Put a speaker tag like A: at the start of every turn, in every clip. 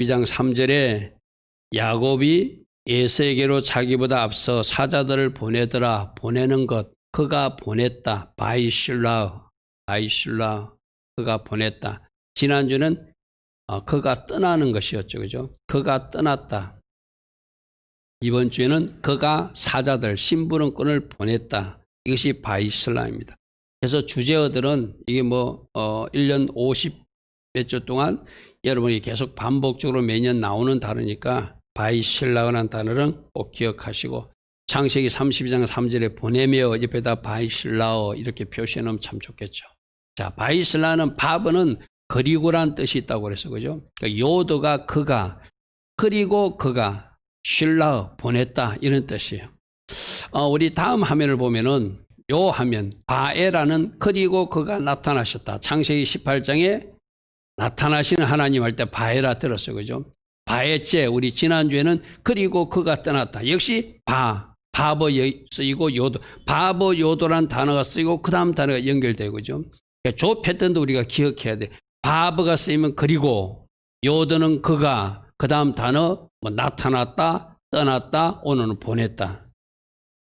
A: 12장 3절에 야곱이 에서에게로 자기보다 앞서 사자들을 보내더라. 보내는 것. 그가 보냈다. 바이실라. 그가 보냈다. 지난주는 그가 떠나는 것이었죠. 그죠? 그가 떠났다. 이번 주에는 그가 사자들, 심부름꾼을 보냈다. 이것이 바이슬라입니다. 그래서 주제어들은 이게 1년 50몇 주 동안 여러분이 계속 반복적으로 매년 나오는 단어니까 바이실라라는 단어는 꼭 기억하시고 창세기 32장 3절에 보내며 옆에다 바이실라어 이렇게 표시해 놓으면 참 좋겠죠. 자, 바이실라는 바브는 그리고란 뜻이 있다고 그래서 그죠? 그러니까 요도가 그가, 그리고 그가, 실라어 보냈다 이런 뜻이에요. 우리 다음 화면을 보면은 요 화면 바에라는 그리고 그가 나타나셨다. 창세기 18장에 나타나시는 하나님 할 때 바에라 들었어요. 그죠? 바에째 우리 지난주에는 그리고 그가 떠났다. 역시 바버 쓰이고 요도, 바버 요도란 단어가 쓰이고 그 다음 단어가 연결되고 그죠? 그러니까 조 패턴도 우리가 기억해야 돼. 바버가 쓰이면 그리고, 요도는 그가, 그 다음 단어 나타났다, 떠났다, 오늘은 보냈다.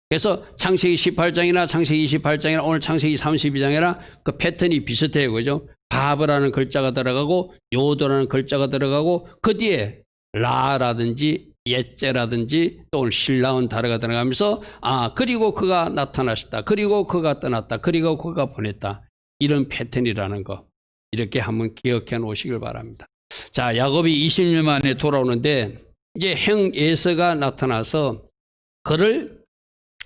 A: 그래서 창세기 18장이나 창세기 28장이나 오늘 창세기 32장이나 그 패턴이 비슷해요. 그죠? 바브라는 글자가 들어가고 요도라는 글자가 들어가고 그 뒤에 라라든지 예째라든지 또 오늘 실라운 단어가 들어가면서 그리고 그가 나타나셨다. 그리고 그가 떠났다. 그리고 그가 보냈다. 이런 패턴이라는 거 이렇게 한번 기억해 놓으시길 바랍니다. 자, 야곱이 20년 만에 돌아오는데 이제 형 에서가 나타나서 그를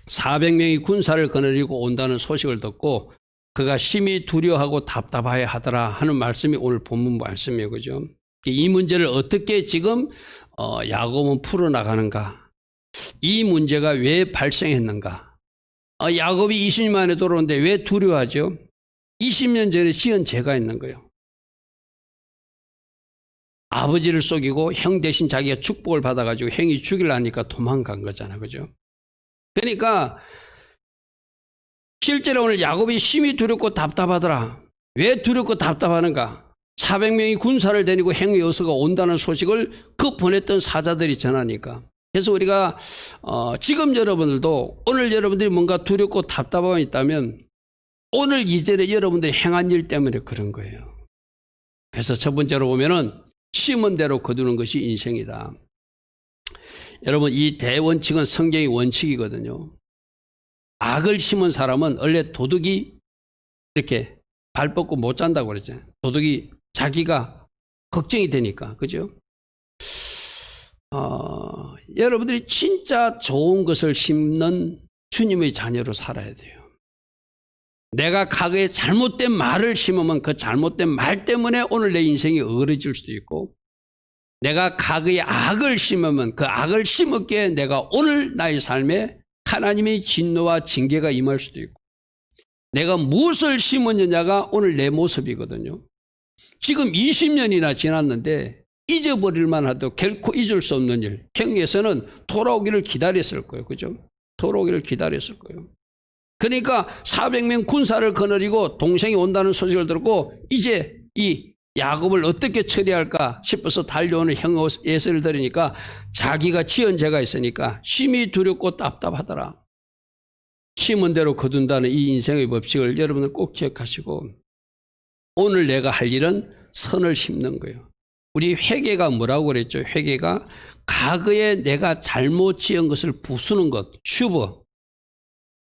A: 400명의 군사를 거느리고 온다는 소식을 듣고 그가 심히 두려워하고 답답하여 하더라 하는 말씀이 오늘 본문 말씀이에요. 그죠? 이 문제를 어떻게 지금 야곱은 풀어나가는가? 이 문제가 왜 발생했는가? 야곱이 20년 만에 돌아오는데 왜 두려워하죠? 20년 전에 지은 죄가 있는 거예요. 아버지를 속이고 형 대신 자기가 축복을 받아가지고 형이 죽이려니까 도망간 거잖아. 그죠? 그러니까 실제로 오늘 야곱이 심히 두렵고 답답하더라. 왜 두렵고 답답하는가? 400명의 군사를 데리고 형 여서가 온다는 소식을 그 보냈던 사자들이 전하니까. 그래서 우리가 지금 여러분들도 오늘 여러분들이 뭔가 두렵고 답답함이 있다면 오늘 이전에 여러분들이 행한 일 때문에 그런 거예요. 그래서 첫 번째로 보면은 심은 대로 거두는 것이 인생이다. 여러분 이 대원칙은 성경의 원칙이거든요. 악을 심은 사람은 원래 도둑이 이렇게 발 뻗고 못 잔다고 그랬잖아요. 도둑이 자기가 걱정이 되니까. 그죠? 여러분들이 진짜 좋은 것을 심는 주님의 자녀로 살아야 돼요. 내가 과거에 잘못된 말을 심으면 그 잘못된 말 때문에 오늘 내 인생이 어그러질 수도 있고 내가 과거에 악을 심으면 그 악을 심었기에 내가 오늘 나의 삶에 하나님의 진노와 징계가 임할 수도 있고 내가 무엇을 심었느냐가 오늘 내 모습이거든요. 지금 20년이나 지났는데 잊어버릴만 하도 결코 잊을 수 없는 일. 형에서는 돌아오기를 기다렸을 거예요. 그죠? 돌아오기를 기다렸을 거예요. 그러니까 400명 군사를 거느리고 동생이 온다는 소식을 듣고 이제 이 야곱을 어떻게 처리할까 싶어서 달려오는 형 에서를 들으니까 자기가 지은 죄가 있으니까 심히 두렵고 답답하더라. 심은 대로 거둔다는 이 인생의 법칙을 여러분은 꼭 기억하시고 오늘 내가 할 일은 선을 심는 거예요. 우리 회개가 뭐라고 그랬죠? 회개가 과거에 내가 잘못 지은 것을 부수는 것, 슈버.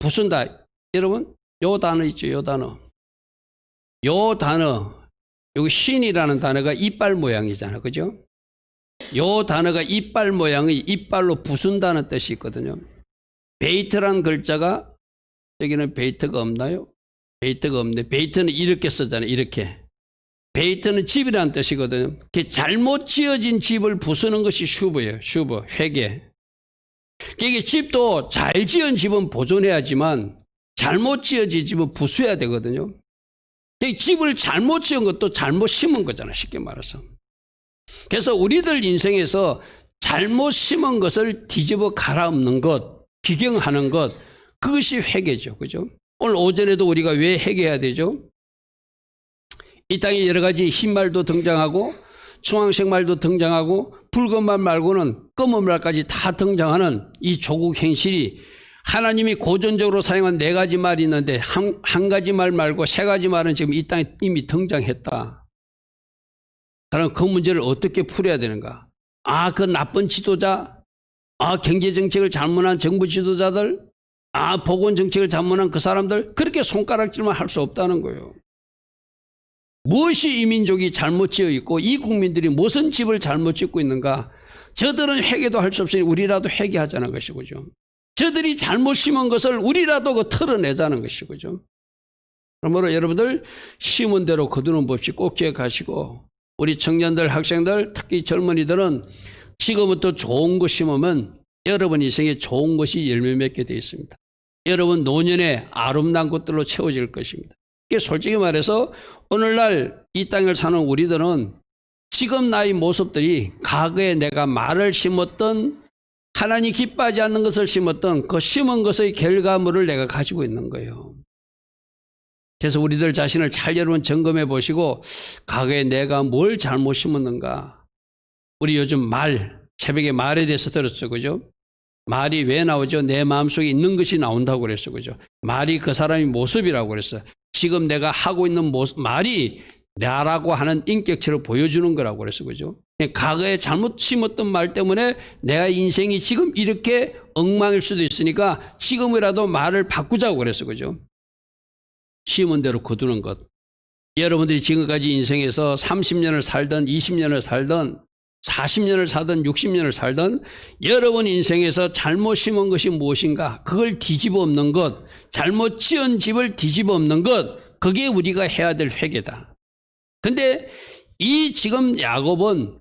A: 부순다. 여러분, 요 단어 있죠, 요 단어. 요 단어, 여기 신이라는 단어가 이빨 모양이잖아요. 그죠? 요 단어가 이빨 모양의 이빨로 부순다는 뜻이 있거든요. 베이트라는 글자가, 여기는 베이트가 없나요? 베이트가 없네. 베이트는 이렇게 쓰잖아요. 이렇게. 베이트는 집이라는 뜻이거든요. 잘못 지어진 집을 부수는 것이 슈버예요. 슈버, 회개. 이게 집도 잘 지은 집은 보존해야지만 잘못 지어진 집은 부수해야 되거든요. 집을 잘못 지은 것도 잘못 심은 거잖아요. 쉽게 말해서. 그래서 우리들 인생에서 잘못 심은 것을 뒤집어 갈아엎는 것, 기경하는 것, 그것이 회개죠. 그죠? 오늘 오전에도 우리가 왜 회개해야 되죠? 이 땅에 여러 가지 흰말도 등장하고 주황색 말도 등장하고 붉은 말 말고는 검은 말까지 다 등장하는 이 조국 행실이 하나님이 고전적으로 사용한 4가지 말이 있는데 한 가지 말 말고 3가지 말은 지금 이 땅에 이미 등장했다. 그럼 그 문제를 어떻게 풀어야 되는가? 그 나쁜 지도자, 경제정책을 잘못한 정부 지도자들, 보건정책을 잘못한 그 사람들, 그렇게 손가락질만 할 수 없다는 거예요. 무엇이 이 민족이 잘못 지어 있고 이 국민들이 무슨 집을 잘못 짓고 있는가? 저들은 회개도 할 수 없으니 우리라도 회개하자는 것이고죠. 저들이 잘못 심은 것을 우리라도 털어내자는 것이고죠. 그러므로 여러분들 심은 대로 거두는 법칙 꼭 기억하시고, 우리 청년들, 학생들, 특히 젊은이들은 지금부터 좋은 것 심으면 여러분 인생에 좋은 것이 열매 맺게 되어 있습니다. 여러분 노년에 아름다운 것들로 채워질 것입니다. 솔직히 말해서 오늘날 이 땅을 사는 우리들은 지금 나의 모습들이 과거에 내가 말을 심었던, 하나님 기뻐하지 않는 것을 심었던 그 심은 것의 결과물을 내가 가지고 있는 거예요. 그래서 우리들 자신을 잘 여러분 점검해 보시고, 과거에 내가 뭘 잘못 심었는가. 우리 요즘 새벽에 말에 대해서 들었죠, 그죠? 말이 왜 나오죠? 내 마음속에 있는 것이 나온다고 그랬어, 그죠? 말이 그 사람의 모습이라고 그랬어. 지금 내가 하고 있는 모습, 말이 나라고 하는 인격체를 보여주는 거라고 그랬어, 그죠? 과거에 잘못 심었던 말 때문에 내가 인생이 지금 이렇게 엉망일 수도 있으니까 지금이라도 말을 바꾸자고 그랬어, 그죠? 심은 대로 거두는 것. 여러분들이 지금까지 인생에서 30년을 살든 20년을 살든 40년을 살든 60년을 살든 여러분 인생에서 잘못 심은 것이 무엇인가, 그걸 뒤집어 엎는 것, 잘못 지은 집을 뒤집어 엎는 것, 그게 우리가 해야 될 회개다. 근데 이 지금 야곱은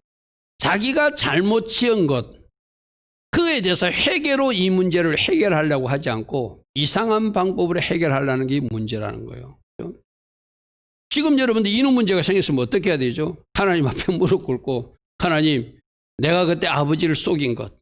A: 자기가 잘못 지은 것, 그에 대해서 회개로 이 문제를 해결하려고 하지 않고 이상한 방법으로 해결하려는 게 문제라는 거예요. 지금 여러분들 이런 문제가 생겼으면 어떻게 해야 되죠? 하나님 앞에 무릎 꿇고, 하나님, 내가 그때 아버지를 속인 것,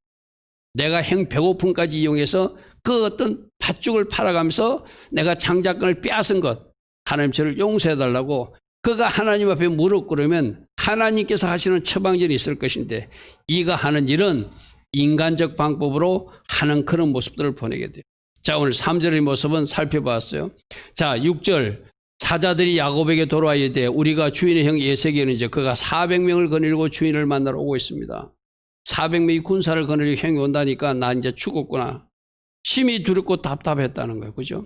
A: 내가 배고픔까지 이용해서 그 어떤 팥죽을 팔아가면서 내가 장자권을 빼앗은 것, 하나님 저를 용서해달라고 그가 하나님 앞에 무릎 꿇으면 하나님께서 하시는 처방전이 있을 것인데, 이가 하는 일은 인간적 방법으로 하는 그런 모습들을 보내게 돼요. 자, 오늘 3절의 모습은 살펴봤어요. 자, 6절. 사자들이 야곱에게 돌아와 이르되 우리가 주인의 형 에세게는 이제 그가 400명을 거느리고 주인을 만나러 오고 있습니다. 400명이 군사를 거느리고 형이 온다니까 나 이제 죽었구나. 심히 두렵고 답답했다는 거예요. 그죠?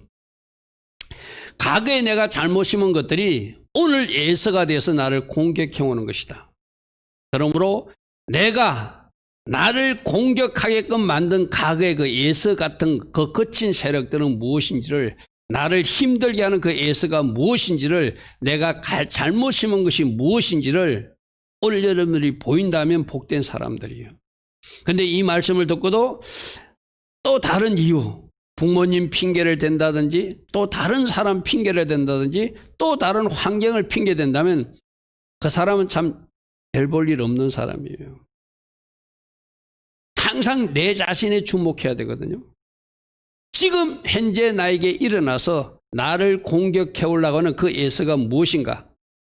A: 과거에 내가 잘못 심은 것들이 오늘 예서가 돼서 나를 공격해 오는 것이다. 그러므로 내가 나를 공격하게끔 만든 과거의 그 예서 같은 그 거친 세력들은 무엇인지를, 나를 힘들게 하는 그 예서가 무엇인지를, 내가 잘못 심은 것이 무엇인지를 오늘 여러분들이 보인다면 복된 사람들이에요. 그런데 이 말씀을 듣고도 또 다른 이유, 부모님 핑계를 댄다든지 또 다른 사람 핑계를 댄다든지 또 다른 환경을 핑계댄다면 그 사람은 참 별 볼 일 없는 사람이에요. 항상 내 자신에 주목해야 되거든요. 지금 현재 나에게 일어나서 나를 공격해 오려고 하는 그 예서가 무엇인가?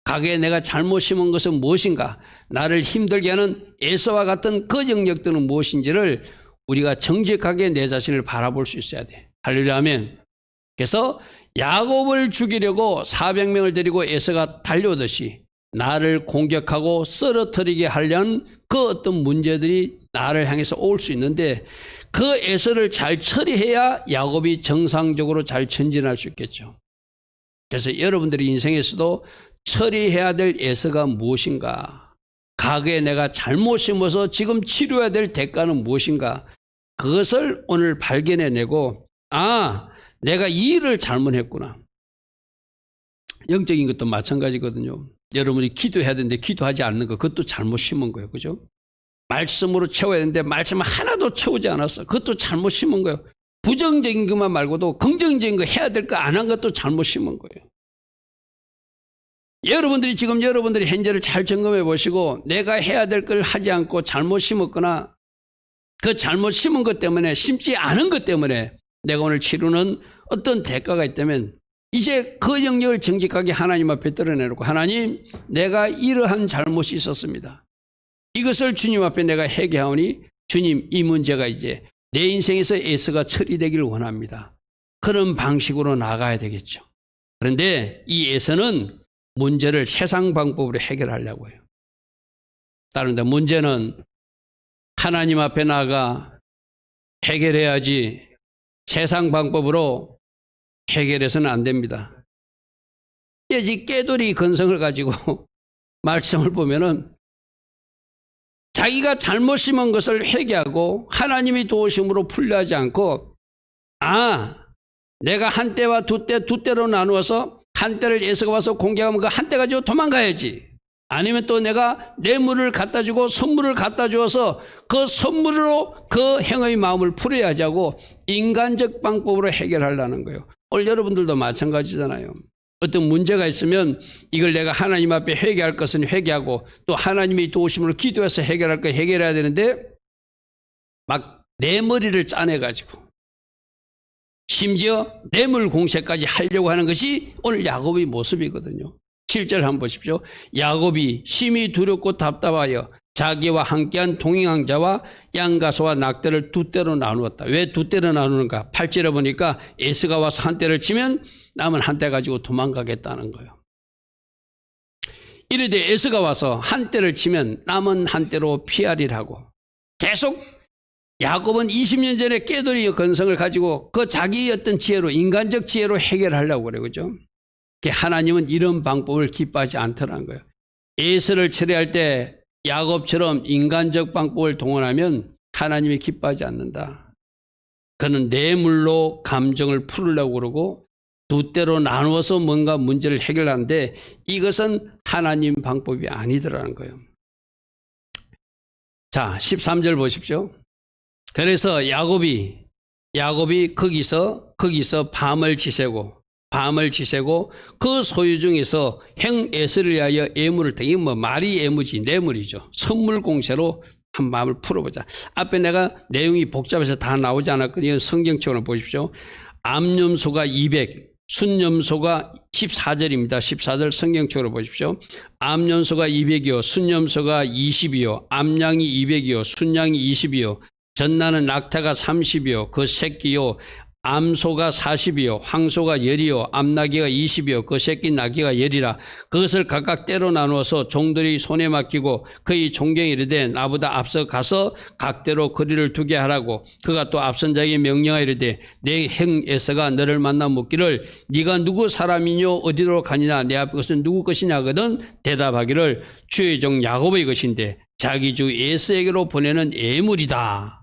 A: 과거에 내가 잘못 심은 것은 무엇인가? 나를 힘들게 하는 예서와 같은 그 영역들은 무엇인지를 우리가 정직하게 내 자신을 바라볼 수 있어야 돼. 할렐루야 아멘. 그래서 야곱을 죽이려고 400명을 데리고 예서가 달려오듯이 나를 공격하고 쓰러뜨리게 하려는 그 어떤 문제들이 나를 향해서 올 수 있는데, 그 예서를 잘 처리해야 야곱이 정상적으로 잘 전진할 수 있겠죠. 그래서 여러분들이 인생에서도 처리해야 될 예서가 무엇인가, 과거에 내가 잘못 심어서 지금 치료해야 될 대가는 무엇인가, 그것을 오늘 발견해내고, 내가 이 일을 잘못했구나. 영적인 것도 마찬가지거든요. 여러분이 기도해야 되는데 기도하지 않는 거, 그것도 잘못 심은 거예요. 그죠? 말씀으로 채워야 되는데 말씀을 하나도 채우지 않았어. 그것도 잘못 심은 거예요. 부정적인 것만 말고도 긍정적인 거 해야 될 거 안 한 것도 잘못 심은 거예요. 여러분들이 지금 여러분들이 현재를 잘 점검해 보시고, 내가 해야 될 걸 하지 않고 잘못 심었거나 그 잘못 심은 것 때문에, 심지 않은 것 때문에 내가 오늘 치르는 어떤 대가가 있다면 이제 그 영역을 정직하게 하나님 앞에 드러내놓고, 하나님, 내가 이러한 잘못이 있었습니다. 이것을 주님 앞에 내가 회개하오니 주님, 이 문제가 이제 내 인생에서 에서가 처리되기를 원합니다. 그런 방식으로 나가야 되겠죠. 그런데 이 에서는 문제를 세상 방법으로 해결하려고 해요. 다른데 문제는 하나님 앞에 나가 해결해야지 세상 방법으로 해결해서는 안 됩니다. 이 깨돌이 근성을 가지고 말씀을 보면은 자기가 잘못 심은 것을 회개하고 하나님이 도우심으로 풀려하지 않고, 내가 한 때와 두 때로 나누어서 한 때를 에서가 와서 공격하면 그 한 때 가지고 도망가야지. 아니면 또 내가 뇌물을 갖다 주고 선물을 갖다 주어서 그 선물로 그 행의 마음을 풀어야지 하고 인간적 방법으로 해결하려는 거예요. 오늘 여러분들도 마찬가지잖아요. 어떤 문제가 있으면 이걸 내가 하나님 앞에 회개할 것은 회개하고 또 하나님의 도우심으로 기도해서 해결할 거 해결해야 되는데 막 내 머리를 짜내가지고 심지어 뇌물 공세까지 하려고 하는 것이 오늘 야곱의 모습이거든요. 7절 한번 보십시오. 야곱이 심히 두렵고 답답하여 자기와 함께한 동행한 자와 양가소와 낙대를 두 때로 나누었다. 왜 두 때로 나누는가? 8절에 보니까 에서가 와서 한 때를 치면 남은 한 때 가지고 도망가겠다는 거예요. 이르되 에서가 와서 한 때를 치면 남은 한 때로 피하리라고. 계속 야곱은 20년 전에 깨돌이 근성을 가지고 그 자기의 어떤 지혜로, 인간적 지혜로 해결하려고 그래요. 그죠? 하나님은 이런 방법을 기뻐하지 않더라는 거예요. 에서를 처리할 때 야곱처럼 인간적 방법을 동원하면 하나님이 기뻐하지 않는다. 그는 뇌물로 감정을 풀으려고 그러고 두 때로 나누어서 뭔가 문제를 해결하는데 이것은 하나님 방법이 아니더라는 거예요. 자, 13절 보십시오. 그래서 야곱이 거기서 밤을 지새고 그 소유 중에서 형 에서를 위하여 애물을 이게 말이 애무지 뇌물이죠. 선물 공세로 한 마음을 풀어보자. 앞에 내가 내용이 복잡해서 다 나오지 않았거든요. 성경책으로 보십시오. 암염소가 200, 순염소가 14절입니다. 14절 성경책으로 보십시오. 암염소가 200이요, 순염소가 20이요, 암양이 200이요, 순양이 20이요, 전나는 낙타가 30이요, 그 새끼요, 암소가 40이요, 황소가 10이요, 암나귀가 20이요, 그 새끼 나귀가 10이라. 그것을 각각 때로 나누어서 종들이 손에 맡기고 그의 종경이 이르되 나보다 앞서 가서 각대로 거리를 두게 하라고. 그가 또 앞선 자에게 명령하여 이르되 내 형 에서가 너를 만나 묻기를 네가 누구 사람이뇨 어디로 가니냐 내 앞에 것은 누구 것이냐 하거든 대답하기를 주의 종 야곱의 것인데 자기 주 에서에게로 보내는 애물이다.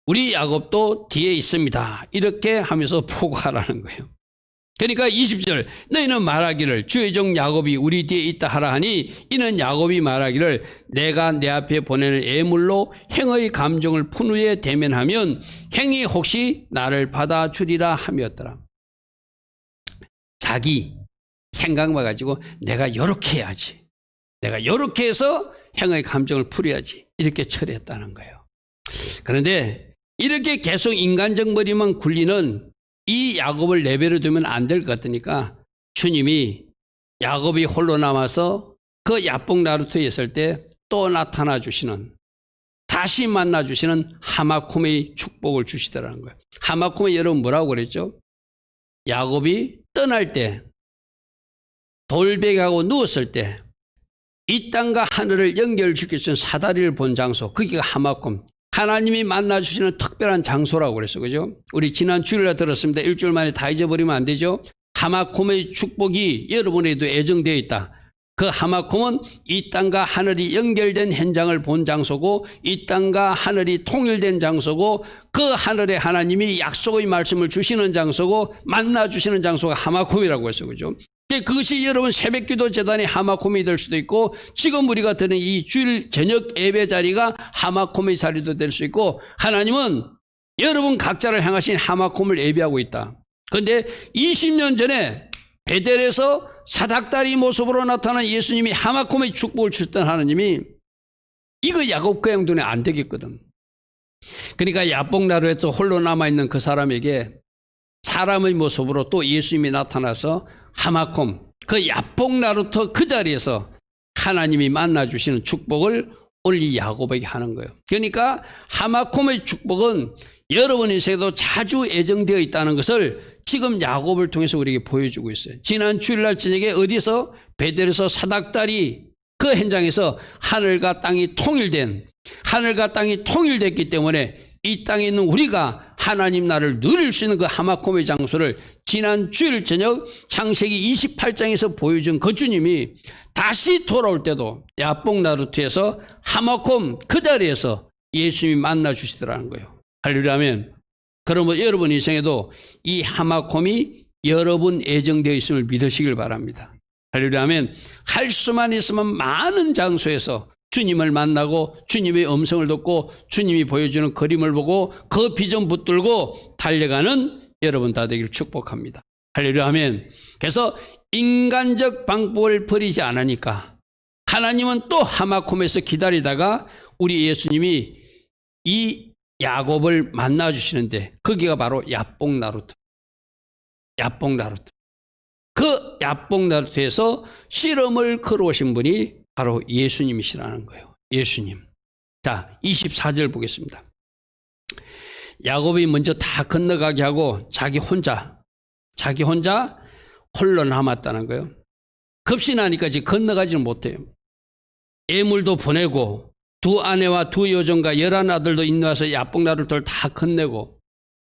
A: 우리 야곱도 뒤에 있습니다. 이렇게 하면서 포고하라는 거예요. 그러니까 20절 너희는 말하기를 주의 종 야곱이 우리 뒤에 있다 하라 하니 이는 야곱이 말하기를 내가 내 앞에 보내는 애물로 행의 감정을 푼 후에 대면하면 행이 혹시 나를 받아주리라 함이었더라. 자기 생각만 가지고 내가 요렇게 해야지, 내가 요렇게 해서 행의 감정을 풀어야지 이렇게 처리했다는 거예요. 그런데 이렇게 계속 인간적 머리만 굴리는 이 야곱을 내버려 두면 안 될 것 같으니까 주님이 야곱이 홀로 남아서 그 야복 나루터에 있을 때 또 나타나 주시는, 다시 만나 주시는 하마콤의 축복을 주시더라는 거예요. 하마콤에 여러분 뭐라고 그랬죠? 야곱이 떠날 때 돌베개하고 누웠을 때 이 땅과 하늘을 연결시킬 수 있는 사다리를 본 장소, 거기가 하마콤. 하나님이 만나주시는 특별한 장소라고 그랬어요. 그죠? 우리 지난 주일에 들었습니다. 일주일 만에 다 잊어버리면 안 되죠? 하마콤의 축복이 여러분에게도 애정되어 있다. 그 하마콤은 이 땅과 하늘이 연결된 현장을 본 장소고 이 땅과 하늘이 통일된 장소고 그 하늘에 하나님이 약속의 말씀을 주시는 장소고 만나주시는 장소가 하마콤이라고 했어요. 그죠? 그것이 여러분 새벽기도 재단의 하마콤이 될 수도 있고 지금 우리가 드는 이 주일 저녁 예배 자리가 하마콤의 자리도 될 수 있고 하나님은 여러분 각자를 향하신 하마콤을 예배하고 있다. 그런데 20년 전에 베델에서 사닥다리 모습으로 나타난 예수님이 하마콤의 축복을 주셨던 하나님이 이거 야곱과 형 눈에 안 되겠거든. 그러니까 야복나루에서 홀로 남아있는 그 사람에게 사람의 모습으로 또 예수님이 나타나서 하마콤, 그 야복나루터 그 자리에서 하나님이 만나주시는 축복을 오늘 이 야곱에게 하는 거예요. 그러니까 하마콤의 축복은 여러분 인생에도 자주 예정되어 있다는 것을 지금 야곱을 통해서 우리에게 보여주고 있어요. 지난 주일날 저녁에 어디서 베델에서 사닥다리 그 현장에서 하늘과 땅이 통일됐기 때문에 이 땅에 있는 우리가 하나님 나라를 누릴 수 있는 그 하마콤의 장소를 지난 주일 저녁 창세기 28장에서 보여준 그 주님이 다시 돌아올 때도 야복 나루트에서 하마콤 그 자리에서 예수님이 만나 주시더라는 거예요. 할렐루야면. 그러면 여러분 인생에도 이 하마콤이 여러분 예정되어 있음을 믿으시길 바랍니다. 할렐루야면. 할 수만 있으면 많은 장소에서 주님을 만나고 주님의 음성을 듣고 주님이 보여주는 그림을 보고 그 비전 붙들고 달려가는 여러분 다 되기를 축복합니다. 할렐루야 아멘. 그래서 인간적 방법을 버리지 않으니까 하나님은 또 하마콤에서 기다리다가 우리 예수님이 이 야곱을 만나 주시는데 거기가 바로 야복나루트. 그 야복나루트에서 씨름을 걸어오신 분이 바로 예수님이시라는 거예요. 예수님. 자, 24절 보겠습니다. 야곱이 먼저 다 건너가게 하고 자기 혼자 홀로 남았다는 거예요. 급신하니까 이제 건너가지는 못해요. 애물도 보내고 두 아내와 두 여종과 11 아들도 인도해서 야복나루트를 다 건네고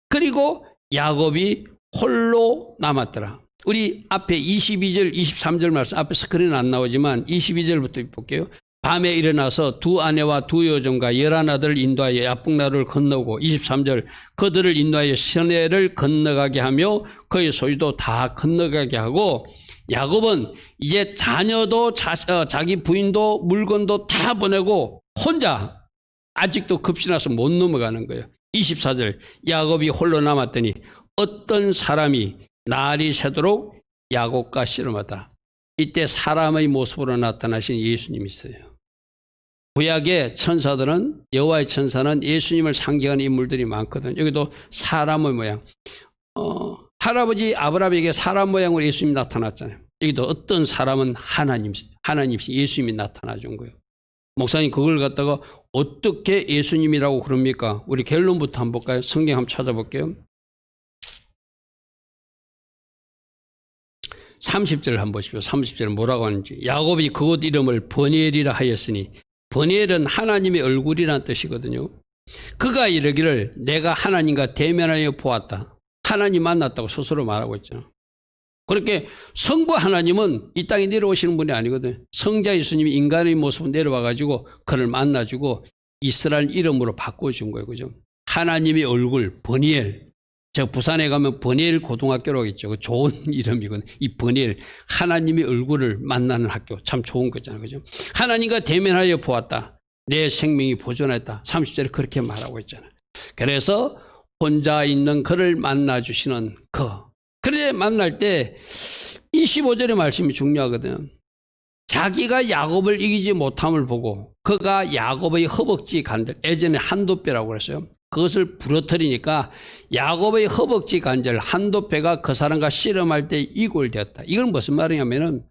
A: 그리고 야곱이 홀로 남았더라. 우리 앞에 22절, 23절 말씀 앞에 스크린은 안 나오지만 22절부터 볼게요. 밤에 일어나서 두 아내와 두 여종과 11 아들을 인도하여 야복나루를 건너고 23절 그들을 인도하여 시내를 건너가게 하며 그의 소유도 다 건너가게 하고 야곱은 이제 자녀도 자기 부인도 물건도 다 보내고 혼자 아직도 급신해서 못 넘어가는 거예요. 24절 야곱이 홀로 남았더니 어떤 사람이 날이 새도록 야곱과 씨름하더라. 이때 사람의 모습으로 나타나신 예수님이 있어요. 구약의 천사들은 여호와의 천사는 예수님을 상징하는 인물들이 많거든요. 여기도 사람의 모양. 할아버지 아브라함에게 사람 모양으로 예수님이 나타났잖아요. 여기도 어떤 사람은 하나님이신 예수님이 나타나 준 거예요. 목사님 그걸 갖다가 어떻게 예수님이라고 그럽니까? 우리 결론부터 한번 볼까요? 성경 한번 찾아볼게요. 30절을 한번 보십시오. 30절은 뭐라고 하는지. 야곱이 그곳 이름을 버니엘이라 하였으니 버니엘은 하나님의 얼굴이라는 뜻이거든요. 그가 이르기를 내가 하나님과 대면하여 보았다. 하나님 만났다고 스스로 말하고 있죠. 그렇게 성부 하나님은 이 땅에 내려오시는 분이 아니거든요. 성자 예수님이 인간의 모습으로 내려와 가지고 그를 만나주고 이스라엘 이름으로 바꿔준 거예요. 그죠? 하나님의 얼굴 버니엘. 제가 부산에 가면 버니엘 고등학교라고 있죠. 좋은 이름이거든요. 이 버니엘 하나님의 얼굴을 만나는 학교 참 좋은 거잖아요. 그죠? 하나님과 대면하여 보았다. 내 생명이 보존했다. 30절에 그렇게 말하고 있잖아요. 그래서 혼자 있는 그를 만나주시는 그래 만날 때 25절의 말씀이 중요하거든요. 자기가 야곱을 이기지 못함을 보고 그가 야곱의 허벅지 관절 예전에 한도뼈라고 그랬어요. 그것을 부러뜨리니까 야곱의 허벅지 관절 한도뼈가 그 사람과 씨름할 때 이골되었다. 이건 무슨 말이냐면은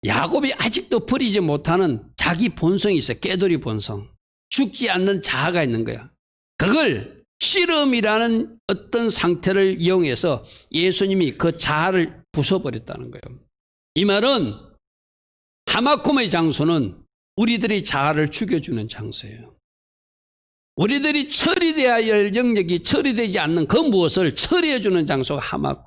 A: 야곱이 아직도 버리지 못하는 자기 본성이 있어요. 깨돌이 본성. 죽지 않는 자아가 있는 거야. 그걸 씨름이라는 어떤 상태를 이용해서 예수님이 그 자아를 부숴버렸다는 거예요. 이 말은 하마콤의 장소는 우리들의 자아를 죽여주는 장소예요. 우리들이 처리돼야 할 영역이 처리되지 않는 그 무엇을 처리해주는 장소가 하마콤.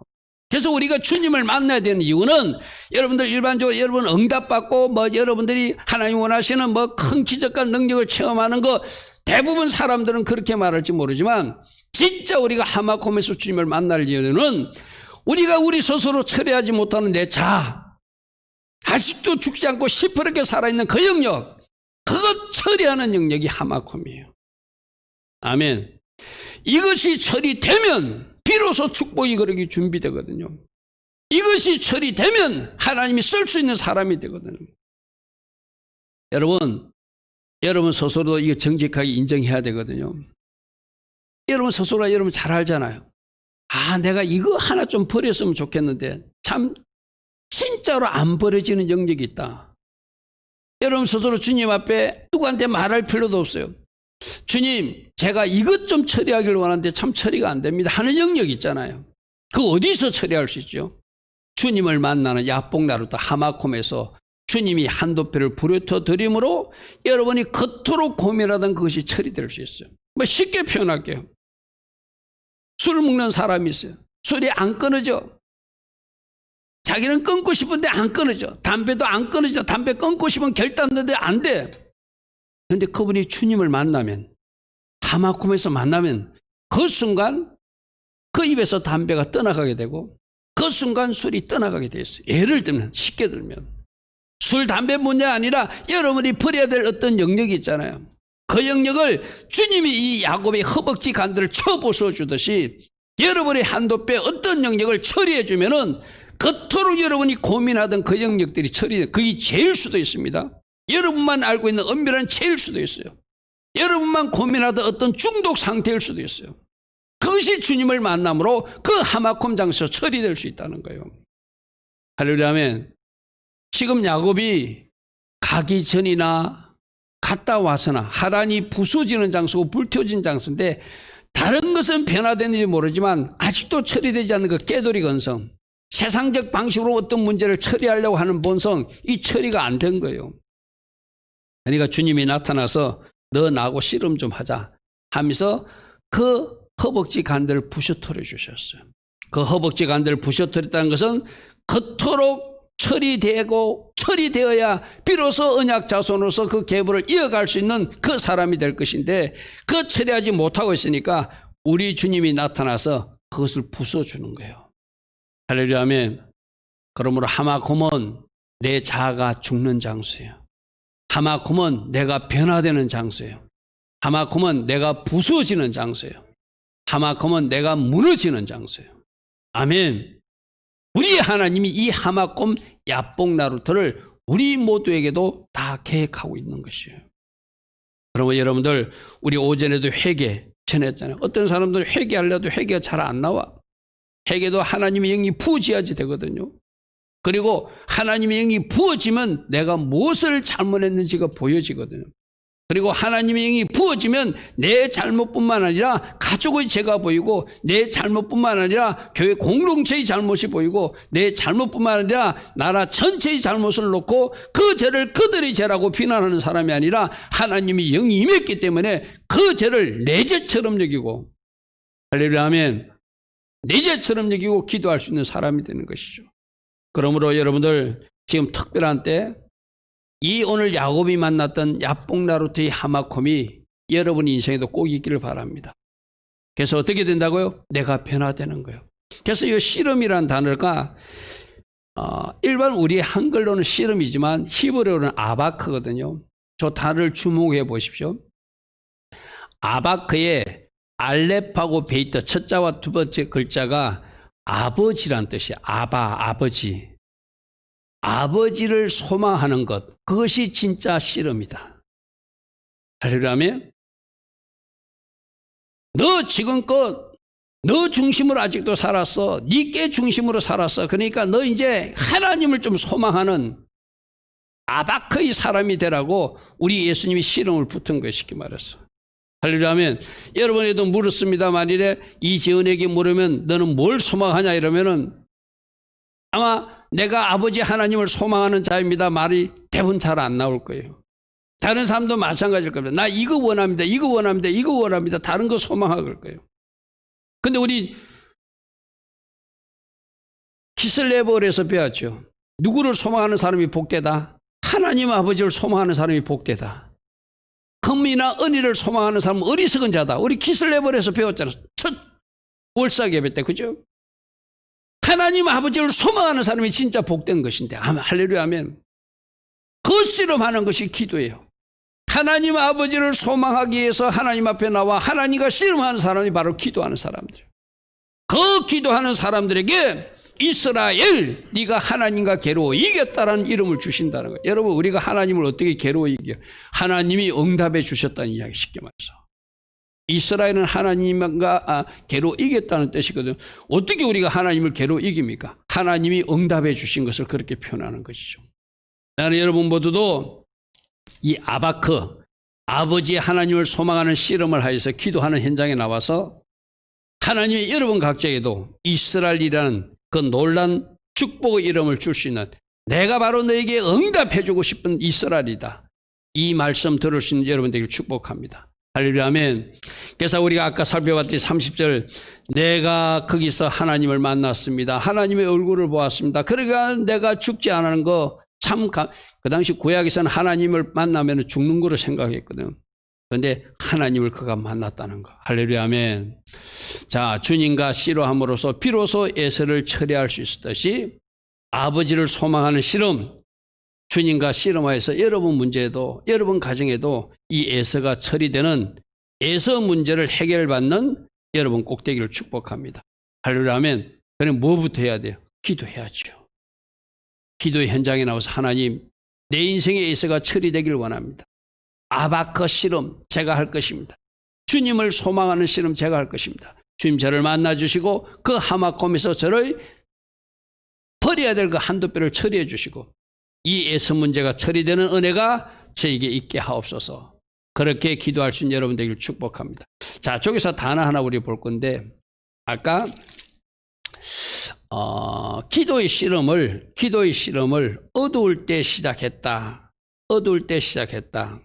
A: 그래서 우리가 주님을 만나야 되는 이유는 여러분들 일반적으로 여러분 응답받고 여러분들이 하나님 원하시는 큰 기적과 능력을 체험하는 거 대부분 사람들은 그렇게 말할지 모르지만 진짜 우리가 하마콤에서 주님을 만날 이유는 우리가 우리 스스로 처리하지 못하는 내 자아 아직도 죽지 않고 시퍼렇게 살아있는 그 영역 그것 처리하는 영역이 하마콤이에요. 아멘. 이것이 처리되면 비로소 축복이 그러기 준비되거든요. 이것이 처리되면 하나님이 쓸 수 있는 사람이 되거든요. 여러분 스스로도 이거 정직하게 인정해야 되거든요. 여러분 스스로가 여러분 잘 알잖아요. 내가 이거 하나 좀 버렸으면 좋겠는데 참 진짜로 안 버려지는 영역이 있다. 여러분 스스로 주님 앞에 누구한테 말할 필요도 없어요. 주님, 제가 이것 좀 처리하기를 원하는데 참 처리가 안 됩니다 하는 영역 있잖아요. 그 어디서 처리할 수 있죠? 주님을 만나는 야복나루터 하마콤에서 주님이 한도표를 부려터 드림으로 여러분이 그토록 고민하던 그것이 처리될 수 있어요. 뭐 쉽게 표현할게요. 술 먹는 사람이 있어요. 술이 안 끊어져. 자기는 끊고 싶은데 안 끊어져. 담배도 안 끊어져. 담배 끊고 싶으면 결단하는데 안 돼. 그런데 그분이 주님을 만나면, 하마콤에서 만나면 그 순간 그 입에서 담배가 떠나가게 되고 그 순간 술이 떠나가게 돼 있어요. 예를 들면, 쉽게 들면 술, 담배 문제가 아니라 여러분이 버려야 될 어떤 영역이 있잖아요. 그 영역을 주님이 이 야곱의 허벅지 간들을 쳐 부숴주듯이 여러분의 한도뼈 어떤 영역을 처리해 주면은 그토록 여러분이 고민하던 그 영역들이 처리돼. 그게 죄일 수도 있습니다. 여러분만 알고 있는 엄밀한 죄일 수도 있어요. 여러분만 고민하던 어떤 중독 상태일 수도 있어요. 그것이 주님을 만남으로 그 하마콤 장소에서 처리될 수 있다는 거예요. 할렐루야 아멘. 지금 야곱이 가기 전이나 갔다 와서나 하란이 부서지는 장소고 불태워진 장소인데 다른 것은 변화되는지 모르지만 아직도 처리되지 않는 그 깨돌이 건성, 세상적 방식으로 어떤 문제를 처리하려고 하는 본성, 이 처리가 안 된 거예요. 그러니까 주님이 나타나서 너 나하고 씨름 좀 하자 하면서 그 허벅지 간들을 부셔터려 주셨어요. 그 허벅지 간들을 부셔터렸다는 것은 그토록 처리되어야 비로소 언약 자손으로서 그 계보를 이어갈 수 있는 그 사람이 될 것인데 그 처리하지 못하고 있으니까 우리 주님이 나타나서 그것을 부숴주는 거예요. 할렐루야 아멘. 그러므로 하마콤은 내 자아가 죽는 장소예요. 하마콤은 내가 변화되는 장소예요. 하마콤은 내가 부서지는 장소예요. 하마콤은 내가 무너지는 장소예요. 아멘. 우리 하나님이 이 하마콤 야복나루터를 우리 모두에게도 다 계획하고 있는 것이에요. 그러면 여러분들 우리 오전에도 회개 전했잖아요. 어떤 사람들은 회개하려도 회개가 잘 안 나와. 회개도 하나님의 영이 부어져야지 되거든요. 그리고 하나님의 영이 부어지면 내가 무엇을 잘못했는지가 보여지거든요. 그리고 하나님의 영이 부어지면 내 잘못뿐만 아니라 가족의 죄가 보이고 내 잘못뿐만 아니라 교회 공동체의 잘못이 보이고 내 잘못뿐만 아니라 나라 전체의 잘못을 놓고 그 죄를 그들의 죄라고 비난하는 사람이 아니라 하나님이 영이 임했기 때문에 그 죄를 내 죄처럼 여기고 할렐루야 아멘. 내 죄처럼 여기고 기도할 수 있는 사람이 되는 것이죠. 그러므로 여러분들 지금 특별한 때 이 오늘 야곱이 만났던 야복나루터의 하마콤이 여러분 인생에도 꼭 있기를 바랍니다. 그래서 어떻게 된다고요? 내가 변화되는 거예요. 그래서 이 씨름이라는 단어가 일반 우리 한글로는 씨름이지만 히브리어로는 아바크거든요. 저 단어를 주목해 보십시오. 아바크에 알렙하고 베이터 첫 자와 두 번째 글자가 아버지란 뜻이에요. 아버지. 아버지를 소망하는 것, 그것이 진짜 씨름이다. 할렐루야 아멘. 너 지금껏 너 중심으로 아직도 살았어. 네 께 중심으로 살았어. 그러니까 너 이제 하나님을 좀 소망하는 아바크의 사람이 되라고 우리 예수님이 씨름을 붙은 것이 쉽게 말해서. 할렐루야 아멘. 여러분에도 물었습니다. 만일에 이재은에게 물으면 너는 뭘 소망하냐 이러면은 아마 내가 아버지 하나님을 소망하는 자입니다. 말이 대부분 잘 안 나올 거예요. 다른 사람도 마찬가지일 겁니다. 나 이거 원합니다. 이거 원합니다. 이거 원합니다. 다른 거 소망할 거예요. 근데 우리 키슬레버에서 배웠죠. 누구를 소망하는 사람이 복되다? 하나님 아버지를 소망하는 사람이 복되다. 금이나 은혜를 소망하는 사람은 어리석은 자다. 우리 키슬레버에서 배웠잖아요. 첫 월삭 예배 때, 그죠? 하나님 아버지를 소망하는 사람이 진짜 복된 것인데, 할렐루야 아멘. 그 씨름하는 것이 기도예요. 하나님 아버지를 소망하기 위해서 하나님 앞에 나와 하나님과 씨름하는 사람이 바로 기도하는 사람들. 그 기도하는 사람들에게 이스라엘, 네가 하나님과 괴로워 이겼다라는 이름을 주신다는 거예요. 여러분, 우리가 하나님을 어떻게 괴로워 이겨요? 하나님이 응답해 주셨다는 이야기, 쉽게 말해서. 이스라엘은 하나님과 괴로워 이겼다는 뜻이거든요. 어떻게 우리가 하나님을 괴로워 이깁니까? 하나님이 응답해 주신 것을 그렇게 표현하는 것이죠. 나는 여러분 모두도 이 아바크, 아버지 하나님을 소망하는 씨름을 하여서 기도하는 현장에 나와서 하나님이 여러분 각자에게도 이스라엘이라는 그 놀란 축복의 이름을 줄 수 있는, 내가 바로 너에게 응답해주고 싶은 이스라엘이다, 이 말씀 들을 수 있는 여러분 되기를 축복합니다. 할렐루야, 아멘. 그래서 우리가 아까 살펴봤더니 30절, 내가 거기서 하나님을 만났습니다. 하나님의 얼굴을 보았습니다. 그러니까 내가 죽지 않은 거 참, 그 당시 구약에서는 하나님을 만나면 죽는 거로 생각했거든. 그런데 하나님을 그가 만났다는 거. 할렐루야, 아멘. 자, 주님과 씨름함으로써 비로소 에서를 처리할 수 있었듯이 아버지를 소망하는 씨름, 주님과 씨름하여서 여러분 문제에도, 여러분 가정에도 이 에서가 처리되는 에서 문제를 해결받는 여러분 꼭 되기를 축복합니다. 할렐루야, 아멘. 그럼 뭐부터 해야 돼요? 기도해야죠. 기도의 현장에 나와서 하나님, 내 인생의 에서가 처리되길 원합니다. 아바커 씨름 제가 할 것입니다. 주님을 소망하는 씨름 제가 할 것입니다. 주님 저를 만나주시고 그 하마콤에서 저를 버려야 될 그 한두 뼈를 처리해 주시고 이 에서 문제가 처리되는 은혜가 저에게 있게 하옵소서. 그렇게 기도할 수 있는 여러분 되기를 축복합니다. 자, 저기서 단어 하나 우리 볼 건데, 아까 기도의 씨름을 어두울 때 시작했다. 어두울 때 시작했다.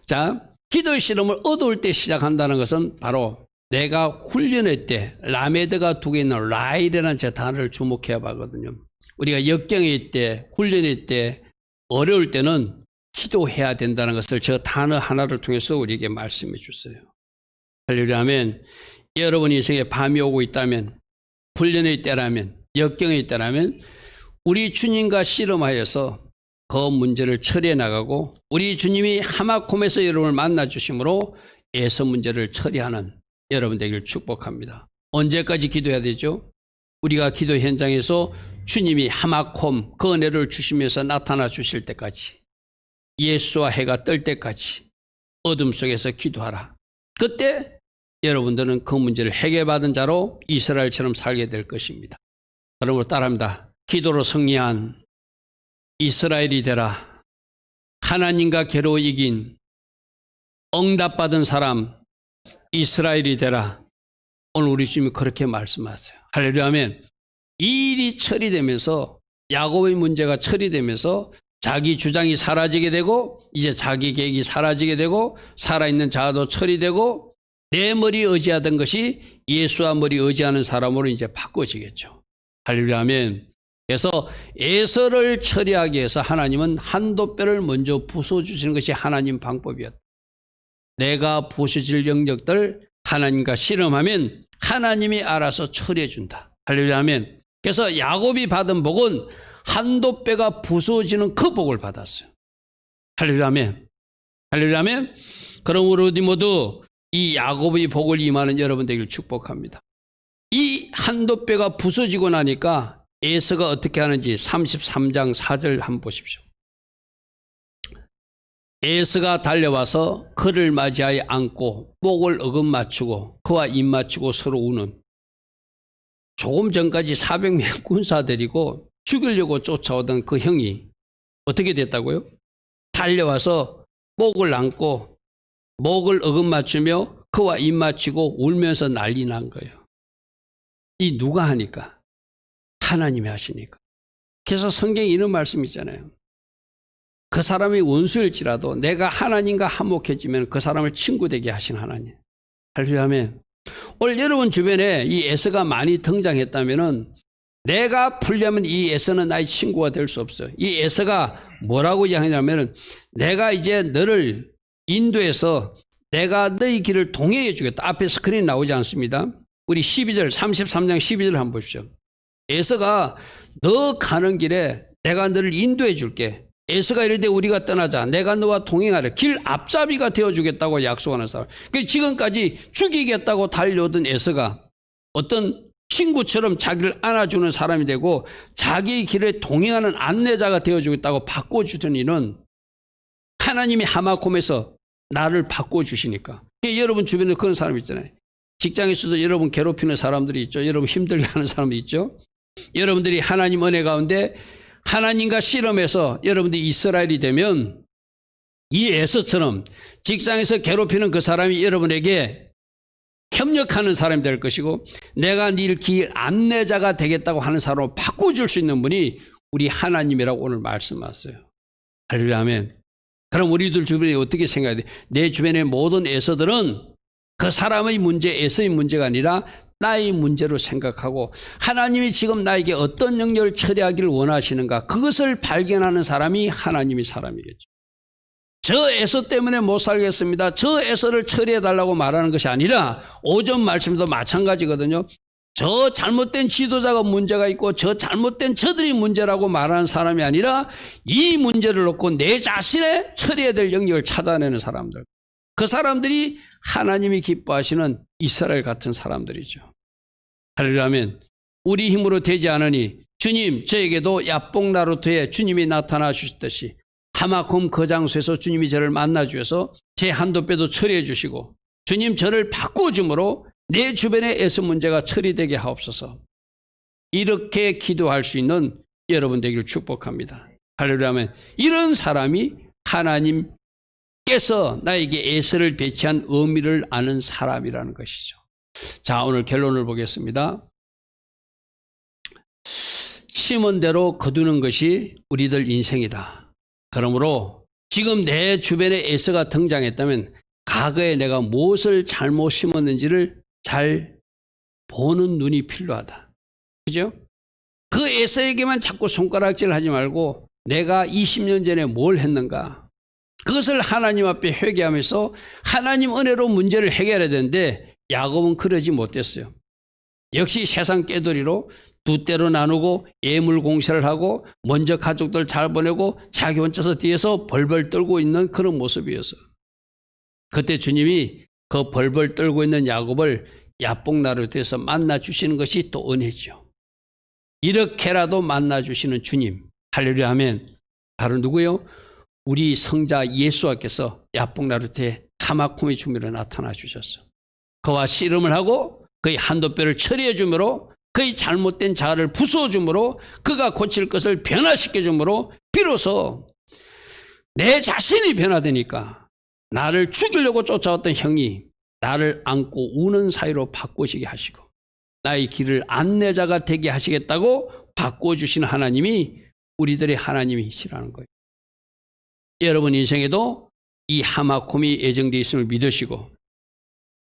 A: 자, 기도의 씨름을 어두울 때 시작한다는 것은 바로 내가 훈련할 때, 라메드가 두 개 있는 라일이라는 제 단어를 주목해야 하거든요. 우리가 역경일 때, 훈련일 때, 어려울 때는 기도해야 된다는 것을 저 단어 하나를 통해서 우리에게 말씀해 주세요. 할렐루야, 아멘. 여러분 인생에 밤이 오고 있다면, 훈련의 때라면, 역경의 때라면 우리 주님과 씨름하여서 그 문제를 처리해 나가고 우리 주님이 하마콤에서 여러분을 만나 주심으로 에서 문제를 처리하는 여러분 되기를 축복합니다. 언제까지 기도해야 되죠? 우리가 기도 현장에서 주님이 하마콤 그 은혜를 주시면서 나타나 주실 때까지, 예수와 해가 뜰 때까지 어둠 속에서 기도하라. 그때 여러분들은 그 문제를 해결받은 자로 이스라엘처럼 살게 될 것입니다. 그러므로 따라합니다. 기도로 승리한 이스라엘이 되라. 하나님과 괴로워 이긴 응답받은 사람 이스라엘이 되라. 오늘 우리 주님이 그렇게 말씀하세요. 할렐루야, 아멘. 이 일이 처리되면서, 야곱의 문제가 처리되면서 자기 주장이 사라지게 되고 이제 자기 계획이 사라지게 되고 살아있는 자아도 처리되고 내 머리에 의지하던 것이 예수와 머리에 의지하는 사람으로 이제 바꿔지겠죠. 할렐루야, 아멘. 그래서 에서를 처리하기 위해서 하나님은 한도 뼈를 먼저 부숴주시는 것이 하나님 방법이었다. 내가 부서질 영역들 하나님과 씨름하면 하나님이 알아서 처리해 준다. 할렐루야, 아멘. 그래서 야곱이 받은 복은 한도 뼈가 부서지는 그 복을 받았어요. 할렐루야, 아멘. 할렐루야, 아멘. 그러므로 우리 모두 이 야곱의 복을 임하는 여러분 되기를 축복합니다. 이 한도 뼈가 부서지고 나니까 에서가 어떻게 하는지 33장 4절 한번 보십시오. 에서가 달려와서 그를 맞이하여 안고 목을 어금 맞추고 그와 입 맞추고 서로 우는, 조금 전까지 400명 군사 데리고 죽이려고 쫓아오던 그 형이 어떻게 됐다고요? 달려와서 목을 안고 목을 어금 맞추며 그와 입 맞추고 울면서 난리 난 거예요. 이 누가 하니까? 하나님이 하시니까. 그래서 성경에 이런 말씀 있잖아요. 그 사람이 원수일지라도 내가 하나님과 화목해지면 그 사람을 친구 되게 하신 하나님. 할렐루야, 아멘. 오늘 여러분 주변에 이 에서가 많이 등장했다면은 내가 풀려면 이 에서는 나의 친구가 될 수 없어요. 이 에서가 뭐라고 이야기하냐면은 내가 이제 너를 인도해서 내가 너희 길을 동행해 주겠다. 앞에 스크린 나오지 않습니다. 우리 12절, 33장 12절 한번 보십시오. 에서가 너 가는 길에 내가 너를 인도해 줄게. 에서가 이럴 때 우리가 떠나자. 내가 너와 동행하려. 길 앞잡이가 되어주겠다고 약속하는 사람. 지금까지 죽이겠다고 달려오던 에서가 어떤 친구처럼 자기를 안아주는 사람이 되고 자기의 길에 동행하는 안내자가 되어주겠다고 바꿔주던 이는 하나님이 하마콤에서 나를 바꿔주시니까. 여러분 주변에 그런 사람 있잖아요. 직장에서도 여러분 괴롭히는 사람들이 있죠. 여러분 힘들게 하는 사람이 있죠. 여러분들이 하나님 은혜 가운데 하나님과 씨름해서 여러분들이 이스라엘이 되면 이 에서처럼 직장에서 괴롭히는 그 사람이 여러분에게 협력하는 사람이 될 것이고 내가 네 길 안내자가 되겠다고 하는 사람으로 바꿔줄 수 있는 분이 우리 하나님이라고 오늘 말씀하셨어요. 할렐루야 아멘. 그럼 우리들 주변에 어떻게 생각해야 돼? 내 주변의 모든 에서들은 그 사람의 문제, 에서의 문제가 아니라 나의 문제로 생각하고 하나님이 지금 나에게 어떤 영역을 처리하기를 원하시는가 그것을 발견하는 사람이 하나님의 사람이겠죠. 저 에서 때문에 못 살겠습니다. 저 에서를 처리해달라고 말하는 것이 아니라 오전 말씀도 마찬가지거든요. 저 잘못된 지도자가 문제가 있고 저 잘못된 저들이 문제라고 말하는 사람이 아니라 이 문제를 놓고 내 자신의 처리해야 될 영역을 찾아내는 사람들. 그 사람들이 하나님이 기뻐하시는 이스라엘 같은 사람들이죠. 할렐루야 아멘. 우리 힘으로 되지 않으니 주님 저에게도 야복나루터에 주님이 나타나 주셨듯이 하마콤 그 장소에서 주님이 저를 만나 주셔서 제 한도 빼도 처리해 주시고 주님 저를 바꿔줌으로 내 주변의 에서 문제가 처리되게 하옵소서. 이렇게 기도할 수 있는 여러분 되기를 축복합니다. 할렐루야 아멘. 이런 사람이 하나님께서 나에게 에서를 배치한 의미를 아는 사람이라는 것이죠. 자, 오늘 결론을 보겠습니다. 심은 대로 거두는 것이 우리들 인생이다. 그러므로 지금 내 주변에 에서가 등장했다면 과거에 내가 무엇을 잘못 심었는지를 잘 보는 눈이 필요하다. 그죠? 그 에서에게만 자꾸 손가락질 하지 말고 내가 20년 전에 뭘 했는가 그것을 하나님 앞에 회개하면서 하나님 은혜로 문제를 해결해야 되는데 야곱은 그러지 못했어요. 역시 세상 깨돌이로 두 때로 나누고 예물 공세를 하고 먼저 가족들 잘 보내고 자기 혼자서 뒤에서 벌벌 떨고 있는 그런 모습이었어요. 그때 주님이 그 벌벌 떨고 있는 야곱을 야복나루터에서 만나주시는 것이 또 은혜죠. 이렇게라도 만나주시는 주님 할렐루야 하면 바로 누구요? 우리 성자 예수와께서 야복나루터에 하마콤의 주미로 나타나 주셨어. 그와 씨름을 하고 그의 한도뼈를 처리해 주므로 그의 잘못된 자아를 부수어 주므로 그가 고칠 것을 변화시켜 주므로 비로소 내 자신이 변화되니까 나를 죽이려고 쫓아왔던 형이 나를 안고 우는 사이로 바꾸시게 하시고 나의 길을 안내자가 되게 하시겠다고 바꿔주시는 하나님이 우리들의 하나님이시라는 거예요. 여러분 인생에도 이 하마콤이 예정되어 있음을 믿으시고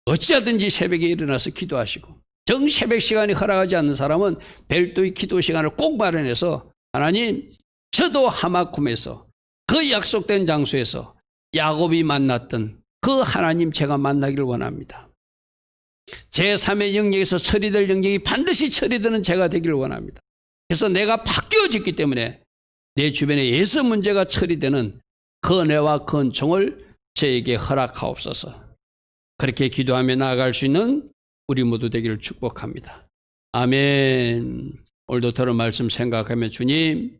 A: 어찌하든지 새벽에 일어나서 기도하시고 정 새벽 시간이 허락하지 않는 사람은 별도의 기도 시간을 꼭 마련해서 하나님 저도 하마콤에서 그 약속된 장소에서 야곱이 만났던 그 하나님 제가 만나기를 원합니다. 제3의 영역에서 처리될 영역이 반드시 처리되는 제가 되기를 원합니다. 그래서 내가 바뀌어졌기 때문에 내 주변에 예수 문제가 처리되는 그 은혜와 그 은총을 저에게 허락하옵소서. 그렇게 기도하며 나아갈 수 있는 우리 모두 되기를 축복합니다. 아멘. 오늘도 들은 말씀 생각하며 주님